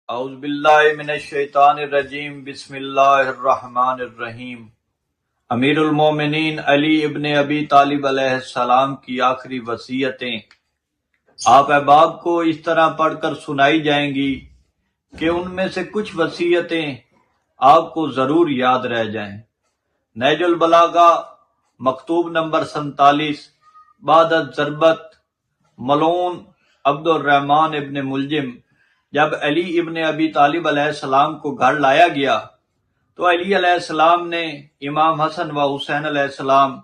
اعوذ باللہ من الشیطان الرجیم بسم اللہ الرحمن الرحیم۔ امیر المومنین علی ابن ابی طالب علیہ السلام کی آخری وصیتیں آپ احباب کو اس طرح پڑھ کر سنائی جائیں گی کہ ان میں سے کچھ وصیتیں آپ کو ضرور یاد رہ جائیں۔ نہج البلاغہ مکتوب نمبر 47 بعد الضربت ملعون عبد الرحمن ابن ملجم جب علی ابن ابی طالب علیہ السلام کو گھر لایا گیا تو علی علیہ السلام نے امام حسن و حسین علیہ السلام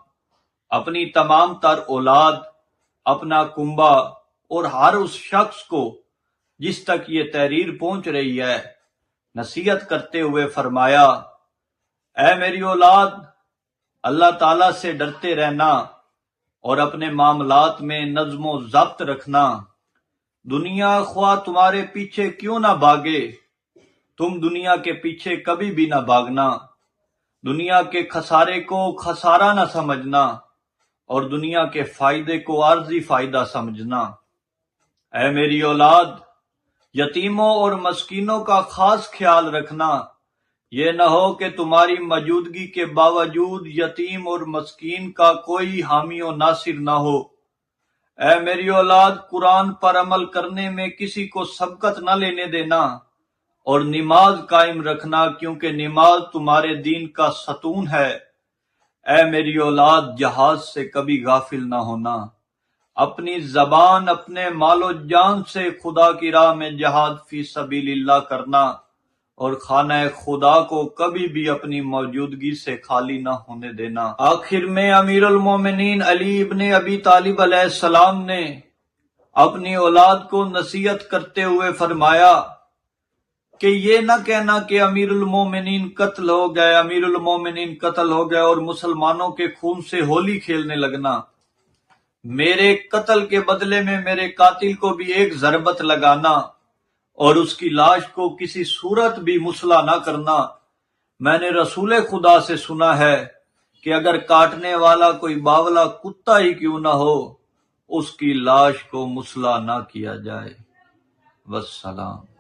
اپنی تمام تر اولاد، اپنا کنبہ اور ہر اس شخص کو جس تک یہ تحریر پہنچ رہی ہے نصیحت کرتے ہوئے فرمایا، اے میری اولاد، اللہ تعالیٰ سے ڈرتے رہنا اور اپنے معاملات میں نظم و ضبط رکھنا۔ دنیا خواہ تمہارے پیچھے کیوں نہ بھاگے، تم دنیا کے پیچھے کبھی بھی نہ بھاگنا۔ دنیا کے خسارے کو خسارہ نہ سمجھنا اور دنیا کے فائدے کو عارضی فائدہ سمجھنا۔ اے میری اولاد، یتیموں اور مسکینوں کا خاص خیال رکھنا، یہ نہ ہو کہ تمہاری موجودگی کے باوجود یتیم اور مسکین کا کوئی حامی و ناصر نہ ہو۔ اے میری اولاد، قرآن پر عمل کرنے میں کسی کو سبقت نہ لینے دینا اور نماز قائم رکھنا، کیونکہ نماز تمہارے دین کا ستون ہے۔ اے میری اولاد، جہاد سے کبھی غافل نہ ہونا، اپنی زبان، اپنے مال و جان سے خدا کی راہ میں جہاد فی سبیل اللہ کرنا اور خانہ خدا کو کبھی بھی اپنی موجودگی سے خالی نہ ہونے دینا۔ آخر میں امیر المومنین علی ابن ابی طالب علیہ السلام نے اپنی اولاد کو نصیحت کرتے ہوئے فرمایا کہ یہ نہ کہنا کہ امیر المومنین قتل ہو گئے، امیر المومنین قتل ہو گئے اور مسلمانوں کے خون سے ہولی کھیلنے لگنا۔ میرے قتل کے بدلے میں میرے قاتل کو بھی ایک ضربت لگانا اور اس کی لاش کو کسی صورت بھی مسلح نہ کرنا۔ میں نے رسول خدا سے سنا ہے کہ اگر کاٹنے والا کوئی باولا کتا ہی کیوں نہ ہو، اس کی لاش کو مسلح نہ کیا جائے۔ والسلام۔